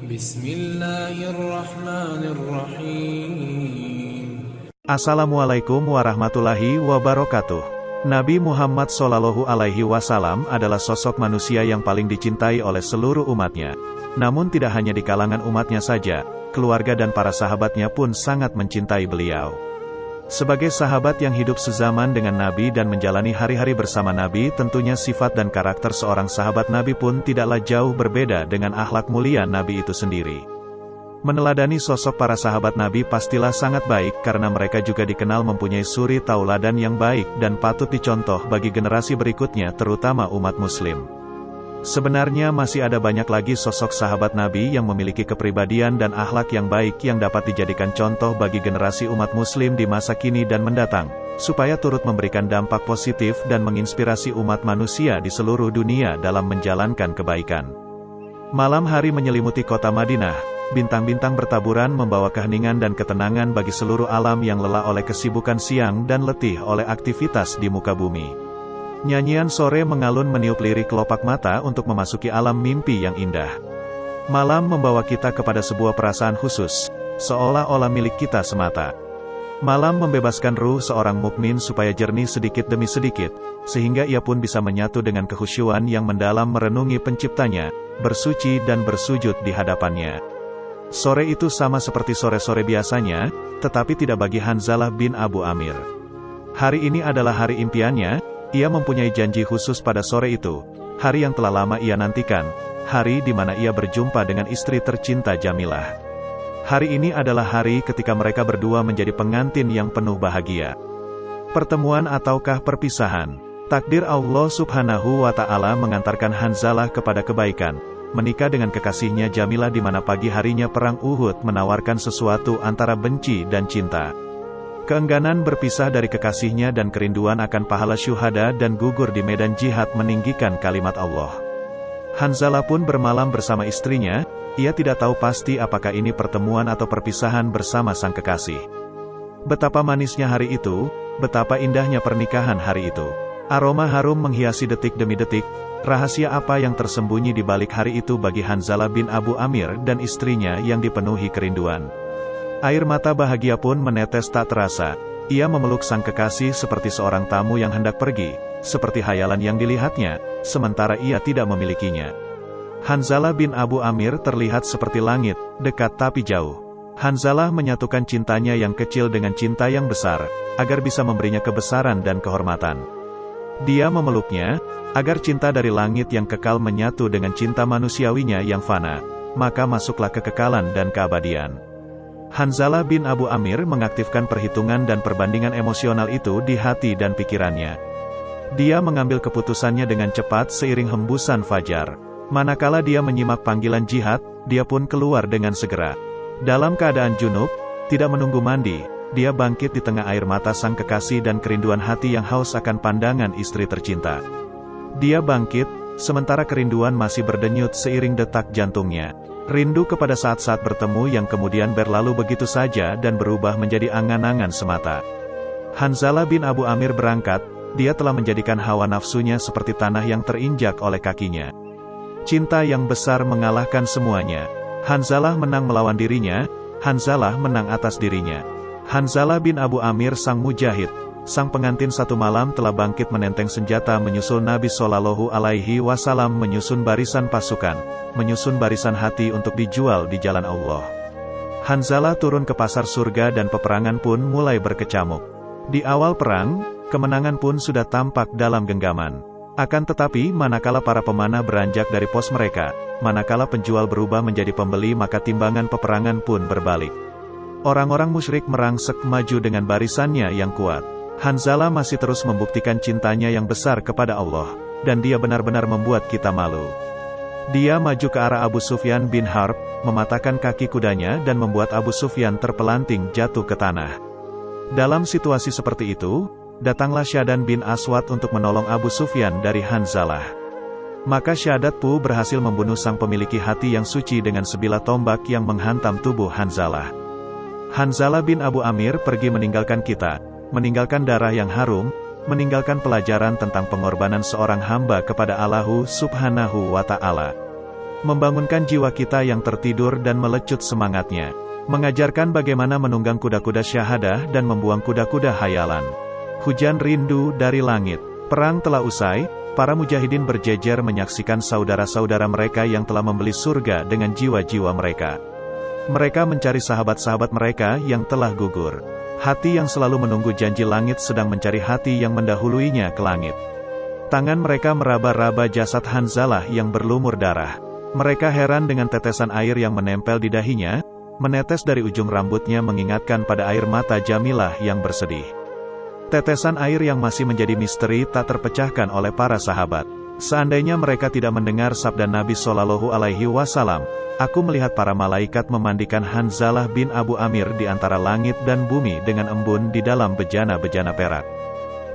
Bismillahirrahmanirrahim. Assalamualaikum warahmatullahi wabarakatuh. Nabi Muhammad SAW adalah sosok manusia yang paling dicintai oleh seluruh umatnya. Namun tidak hanya di kalangan umatnya saja, keluarga dan para sahabatnya pun sangat mencintai beliau. Sebagai sahabat yang hidup sezaman dengan Nabi dan menjalani hari-hari bersama Nabi, tentunya sifat dan karakter seorang sahabat Nabi pun tidaklah jauh berbeda dengan akhlak mulia Nabi itu sendiri. Meneladani sosok para sahabat Nabi pastilah sangat baik karena mereka juga dikenal mempunyai suri tauladan yang baik dan patut dicontoh bagi generasi berikutnya terutama umat muslim. Sebenarnya masih ada banyak lagi sosok sahabat Nabi yang memiliki kepribadian dan akhlak yang baik yang dapat dijadikan contoh bagi generasi umat muslim di masa kini dan mendatang, supaya turut memberikan dampak positif dan menginspirasi umat manusia di seluruh dunia dalam menjalankan kebaikan. Malam hari menyelimuti kota Madinah, bintang-bintang bertaburan membawa keheningan dan ketenangan bagi seluruh alam yang lelah oleh kesibukan siang dan letih oleh aktivitas di muka bumi. Nyanyian sore mengalun meniup lirik kelopak mata untuk memasuki alam mimpi yang indah. Malam membawa kita kepada sebuah perasaan khusus, seolah-olah milik kita semata. Malam membebaskan ruh seorang mukmin supaya jernih sedikit demi sedikit, sehingga ia pun bisa menyatu dengan kekhusyuan yang mendalam merenungi penciptanya, bersuci dan bersujud di hadapannya. Sore itu sama seperti sore-sore biasanya, tetapi tidak bagi Hanzalah bin Abu Amir. Hari ini adalah hari impiannya. Ia mempunyai janji khusus pada sore itu, hari yang telah lama ia nantikan, hari di mana ia berjumpa dengan istri tercinta Jamilah. Hari ini adalah hari ketika mereka berdua menjadi pengantin yang penuh bahagia. Pertemuan ataukah perpisahan? Takdir Allah Subhanahu wa Ta'ala mengantarkan Hanzalah kepada kebaikan, menikah dengan kekasihnya Jamilah di mana pagi harinya perang Uhud menawarkan sesuatu antara benci dan cinta. Keengganan berpisah dari kekasihnya dan kerinduan akan pahala syuhada dan gugur di medan jihad meninggikan kalimat Allah. Hanzalah pun bermalam bersama istrinya, ia tidak tahu pasti apakah ini pertemuan atau perpisahan bersama sang kekasih. Betapa manisnya hari itu, betapa indahnya pernikahan hari itu. Aroma harum menghiasi detik demi detik, rahasia apa yang tersembunyi di balik hari itu bagi Hanzalah bin Abu Amir dan istrinya yang dipenuhi kerinduan. Air mata bahagia pun menetes tak terasa. Ia memeluk sang kekasih seperti seorang tamu yang hendak pergi, seperti hayalan yang dilihatnya, sementara ia tidak memilikinya. Hanzalah bin Abu Amir terlihat seperti langit, dekat tapi jauh. Hanzalah menyatukan cintanya yang kecil dengan cinta yang besar, agar bisa memberinya kebesaran dan kehormatan. Dia memeluknya, agar cinta dari langit yang kekal menyatu dengan cinta manusiawinya yang fana, maka masuklah kekekalan dan keabadian. Hanzalah bin Abu Amir mengaktifkan perhitungan dan perbandingan emosional itu di hati dan pikirannya. Dia mengambil keputusannya dengan cepat seiring hembusan fajar. Manakala dia menyimak panggilan jihad, dia pun keluar dengan segera. Dalam keadaan junub, tidak menunggu mandi, dia bangkit di tengah air mata sang kekasih dan kerinduan hati yang haus akan pandangan istri tercinta. Dia bangkit, sementara kerinduan masih berdenyut seiring detak jantungnya. Rindu kepada saat-saat bertemu yang kemudian berlalu begitu saja dan berubah menjadi angan-angan semata. Hanzalah bin Abu Amir berangkat, dia telah menjadikan hawa nafsunya seperti tanah yang terinjak oleh kakinya. Cinta yang besar mengalahkan semuanya. Hanzalah menang melawan dirinya, Hanzalah menang atas dirinya. Hanzalah bin Abu Amir sang mujahid, sang pengantin satu malam telah bangkit menenteng senjata menyusul Nabi Shallallahu Alaihi Wasallam menyusun barisan pasukan, menyusun barisan hati untuk dijual di jalan Allah. Hanzalah turun ke pasar surga dan peperangan pun mulai berkecamuk. Di awal perang, kemenangan pun sudah tampak dalam genggaman. Akan tetapi manakala para pemanah beranjak dari pos mereka, manakala penjual berubah menjadi pembeli maka timbangan peperangan pun berbalik. Orang-orang musyrik merangsek maju dengan barisannya yang kuat. Hanzalah masih terus membuktikan cintanya yang besar kepada Allah, dan dia benar-benar membuat kita malu. Dia maju ke arah Abu Sufyan bin Harb, mematahkan kaki kudanya dan membuat Abu Sufyan terpelanting jatuh ke tanah. Dalam situasi seperti itu, datanglah Syadan bin Aswad untuk menolong Abu Sufyan dari Hanzalah. Maka Syadatpu berhasil membunuh sang pemiliki hati yang suci dengan sebilah tombak yang menghantam tubuh Hanzalah. Hanzalah bin Abu Amir pergi meninggalkan kita, meninggalkan darah yang harum, meninggalkan pelajaran tentang pengorbanan seorang hamba kepada Allah Subhanahu wa Ta'ala. membangunkan jiwa kita yang tertidur dan melecut semangatnya, mengajarkan bagaimana menunggang kuda-kuda syahadah dan membuang kuda-kuda hayalan. Hujan rindu dari langit. Perang telah usai, para mujahidin berjejer menyaksikan saudara-saudara mereka yang telah membeli surga dengan jiwa-jiwa mereka. Mereka mencari sahabat-sahabat mereka yang telah gugur. Hati yang selalu menunggu janji langit sedang mencari hati yang mendahuluinya ke langit. Tangan mereka meraba-raba jasad Hanzalah yang berlumur darah. Mereka heran dengan tetesan air yang menempel di dahinya, menetes dari ujung rambutnya mengingatkan pada air mata Jamilah yang bersedih. Tetesan air yang masih menjadi misteri tak terpecahkan oleh para sahabat. Seandainya mereka tidak mendengar sabda Nabi Shallallahu Alaihi Wasallam, aku melihat para malaikat memandikan Hanzalah bin Abu Amir di antara langit dan bumi dengan embun di dalam bejana-bejana perak.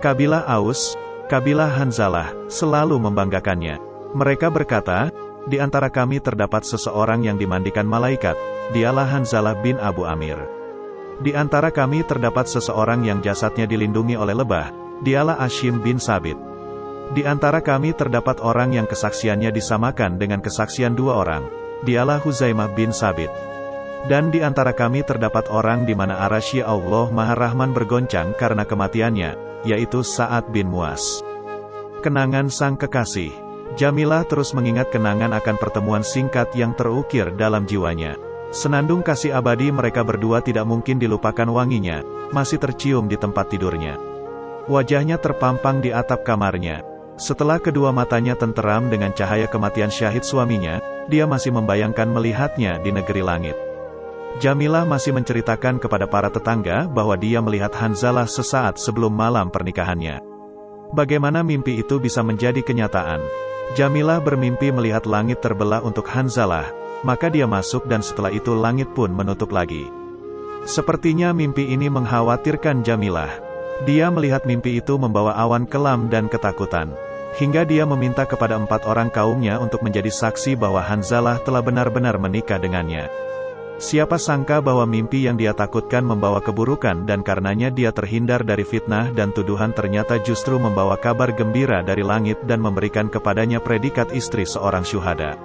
Kabilah Aus, kabilah Hanzalah, selalu membanggakannya. Mereka berkata, di antara kami terdapat seseorang yang dimandikan malaikat, dialah Hanzalah bin Abu Amir. Di antara kami terdapat seseorang yang jasadnya dilindungi oleh lebah, dialah Ashim bin Sabit. Di antara kami terdapat orang yang kesaksiannya disamakan dengan kesaksian dua orang, dialah Huzaimah bin Sabit. Dan di antara kami terdapat orang di mana arasy Allah Maha Rahman bergoncang karena kematiannya, yaitu Sa'ad bin Muaz. Kenangan sang kekasih. Jamilah terus mengingat kenangan akan pertemuan singkat yang terukir dalam jiwanya. Senandung kasih abadi mereka berdua tidak mungkin dilupakan wanginya, masih tercium di tempat tidurnya. Wajahnya terpampang di atap kamarnya. Setelah kedua matanya tenteram dengan cahaya kematian syahid suaminya, dia masih membayangkan melihatnya di negeri langit. Jamilah masih menceritakan kepada para tetangga bahwa dia melihat Hanzalah sesaat sebelum malam pernikahannya. Bagaimana mimpi itu bisa menjadi kenyataan? Jamilah bermimpi melihat langit terbelah untuk Hanzalah, maka dia masuk dan setelah itu langit pun menutup lagi. Sepertinya mimpi ini mengkhawatirkan Jamilah. Dia melihat mimpi itu membawa awan kelam dan ketakutan. Hingga dia meminta kepada 4 orang kaumnya untuk menjadi saksi bahwa Hanzalah telah benar-benar menikah dengannya. Siapa sangka bahwa mimpi yang dia takutkan membawa keburukan dan karenanya dia terhindar dari fitnah dan tuduhan ternyata justru membawa kabar gembira dari langit dan memberikan kepadanya predikat istri seorang syuhada.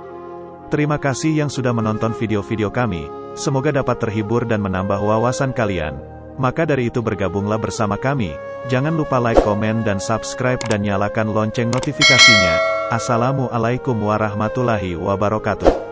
Terima kasih yang sudah menonton video-video kami, semoga dapat terhibur dan menambah wawasan kalian. Maka dari itu bergabunglah bersama kami, jangan lupa like, komen dan subscribe dan nyalakan lonceng notifikasinya. Assalamualaikum warahmatullahi wabarakatuh.